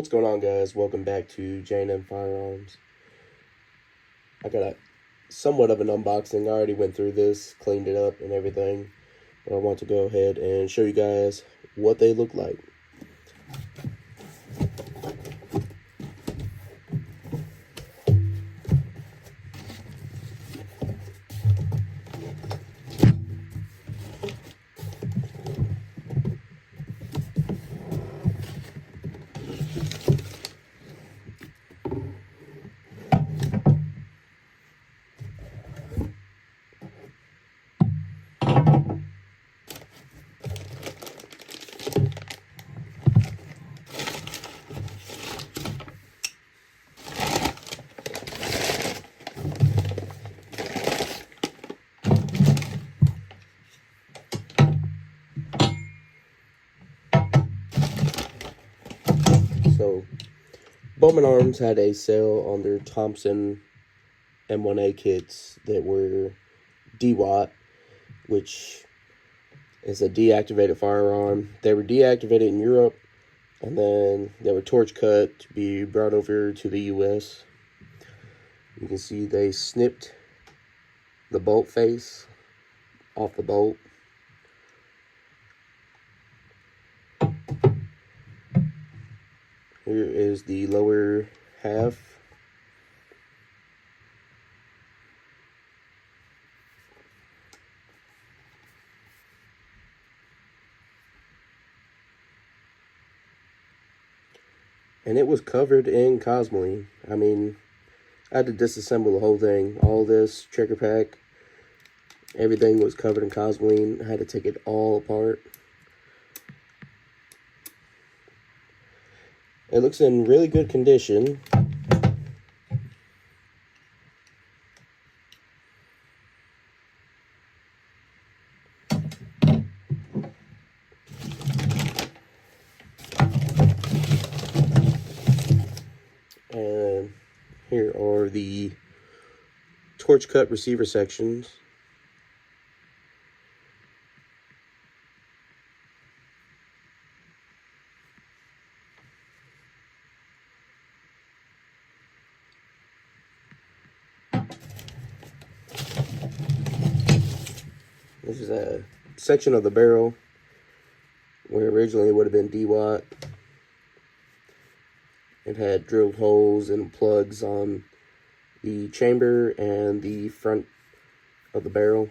What's going on, guys? Welcome back to J&M Firearms. I got a somewhat of an unboxing. I already went through this, cleaned it up and everything, but I want to go ahead and show you guys what they look like. So, Bowman Arms had a sale on their Thompson M1A kits that were DWAT, which is a deactivated firearm. They were deactivated in Europe, and then they were torch cut to be brought over to the US. You can see they snipped the bolt face off the bolt. Here is the lower half. And it was covered in cosmoline. I mean, I had to disassemble the whole thing. All this trigger pack, everything was covered in cosmoline. I had to take it all apart. It looks in really good condition. And here are the torch cut receiver sections. This is a section of the barrel where originally it would have been DWAT. It had drilled holes and plugs on the chamber and the front of the barrel.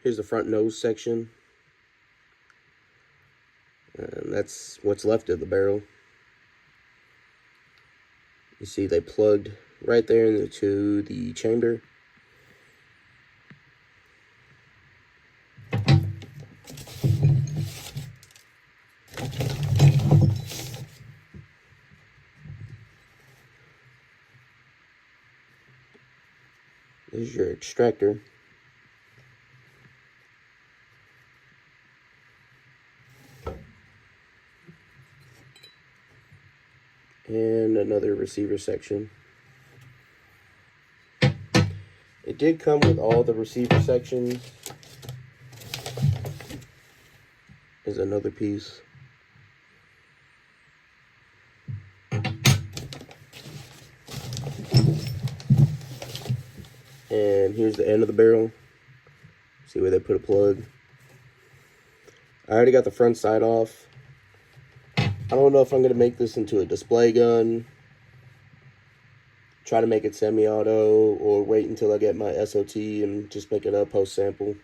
Here's the front nose section. And that's what's left of the barrel. You see they plugged right there into the chamber. This is your extractor. And another receiver section. It did come with all the receiver sections. There's another piece. And here's the end of the barrel. See where they put a plug. I already got the front side off. I don't know if I'm going to make this into a display gun, try to make it semi-auto, or wait until I get my SOT and just make it a post-sample.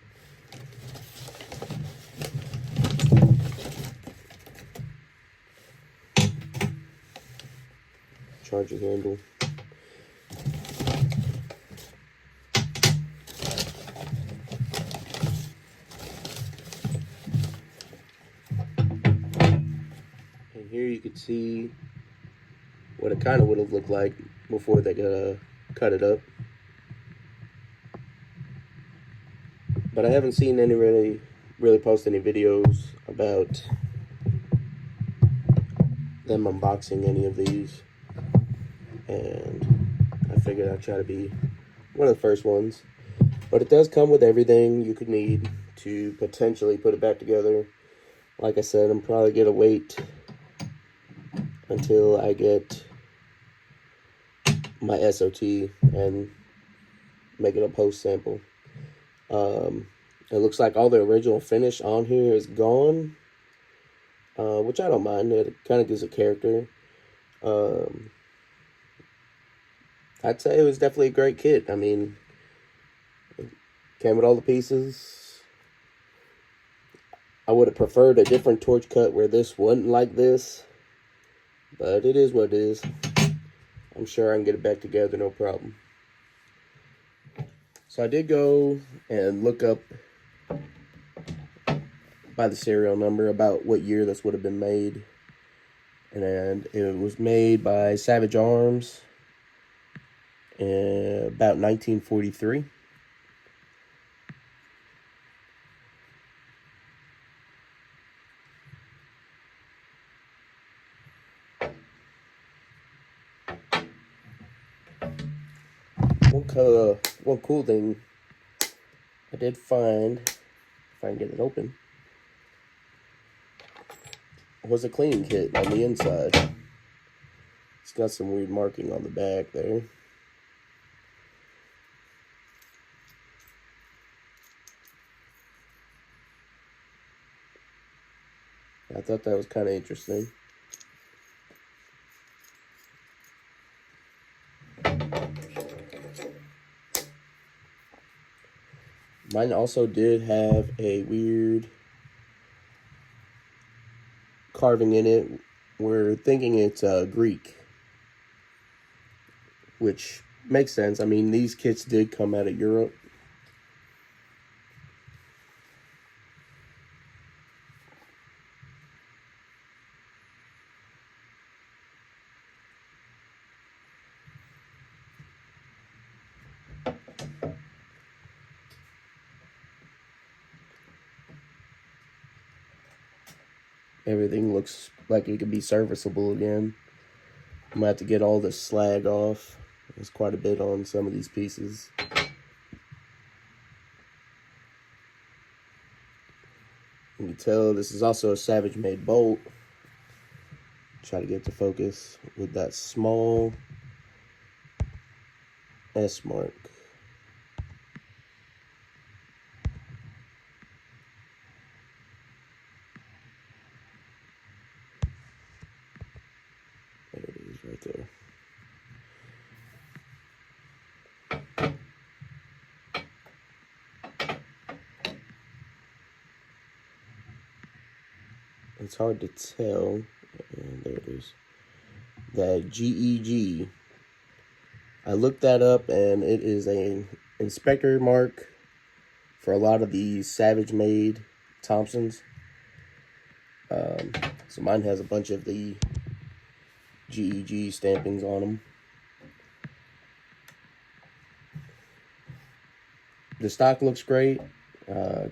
Charging handle. Here you could see what it kind of would have looked like before they cut it up. But I haven't seen any really post any videos about them unboxing any of these. And I figured I'd try to be one of the first ones. But it does come with everything you could need to potentially put it back together. Like I said, I'm probably going to wait until I get my SOT and make it a post sample. It looks like all the original finish on here is gone, which I don't mind. It kind of gives a character. I'd say it was definitely a great kit. I mean, it came with all the pieces. I would have preferred a different torch cut where this wasn't like this, but it is what it is. I'm sure I can get it back together, no problem. So I did go and look up by the serial number about what year this would have been made. And it was made by Savage Arms in about 1943. One cool thing I did find, if I can get it open, was a cleaning kit on the inside. It's got some weird marking on the back there. I thought that was kind of interesting. Mine also did have a weird carving in it. We're thinking it's Greek, which makes sense. I mean, these kits did come out of Europe. Everything looks like it could be serviceable again. I'm gonna have to get all this slag off. There's quite a bit on some of these pieces. You can tell this is also a Savage made bolt. Try to get to focus with that small S mark. There it is right there. It's hard to tell. And there it is. That GEG. I looked that up, and it is an inspector mark for a lot of these Savage made Thompsons. So mine has a bunch of the GEG stampings on them. The stock looks great.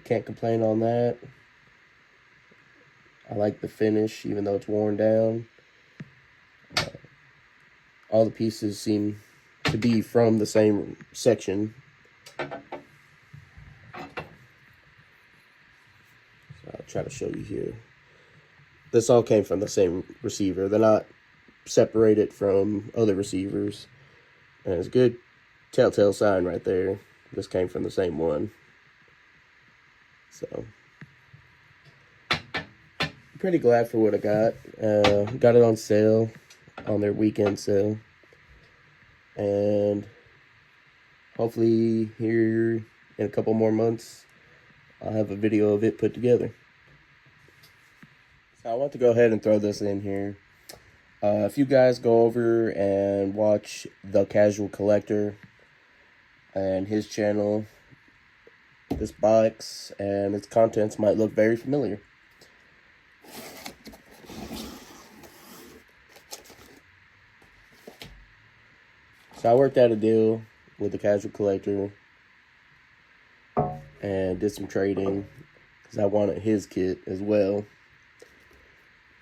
Can't complain on that. I like the finish, even though it's worn down. All the pieces seem to be from the same section. So I'll try to show you here. This all came from the same receiver. They're not separated from other receivers. And it's a good telltale sign right there. This came from the same one. So pretty glad for what I got. Got it on sale, on their weekend sale. And hopefully here in a couple more months, I'll have a video of it put together. So I want to go ahead and throw this in here. If you guys go over and watch The Casual Collector and his channel, this box and its contents might look very familiar. So I worked out a deal with The Casual Collector and did some trading because I wanted his kit as well.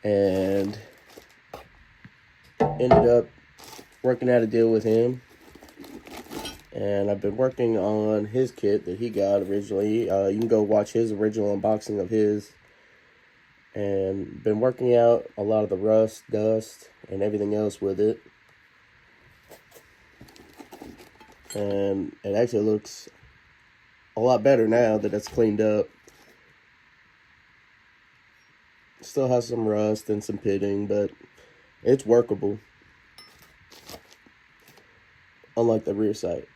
And ended up working out a deal with him. And I've been working on his kit that he got originally. You can go watch his original unboxing of his. And been working out a lot of the rust, dust, and everything else with it. And it actually looks a lot better now that it's cleaned up. Still has some rust and some pitting, but it's workable. Unlike the rear sight.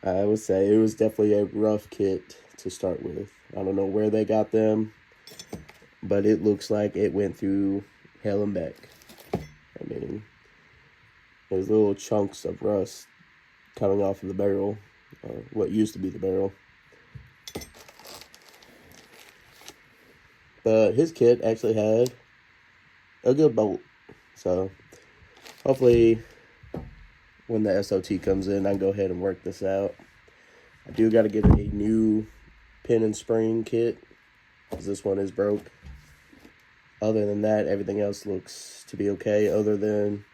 I would say it was definitely a rough kit to start with. I don't know where they got them, but it looks like it went through hell and back. I mean, there's little chunks of rust coming off of the barrel, or what used to be the barrel. But his kit actually had a good bolt, so hopefully when the SOT comes in, I can go ahead and work this out. I do got to get a new pin and spring kit, because this one is broke. Other than that, everything else looks to be okay, other than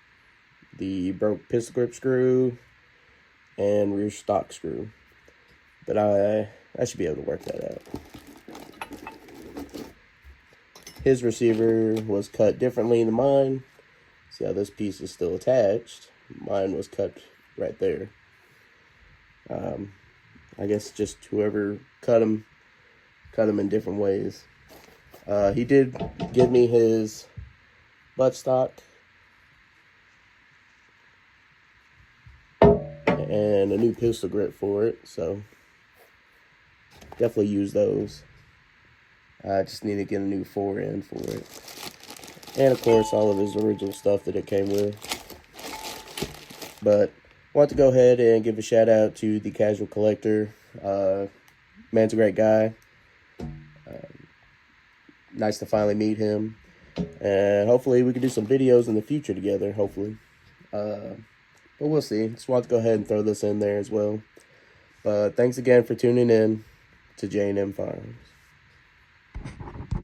the broke pistol grip screw and rear stock screw. But I should be able to work that out. His receiver was cut differently than mine. See how this piece is still attached? Mine was cut right there. I guess just whoever cut them in different ways. He did give me his buttstock and a new pistol grip for it, so definitely use those. I just need to get a new fore end for it. And of course, all of his original stuff that it came with. But I want to go ahead and give a shout out to the Casual Collector. Man's a great guy. Nice to finally meet him. And hopefully we can do some videos in the future together, hopefully. But we'll see. Just want to go ahead and throw this in there as well. But thanks again for tuning in to J&M Firearms.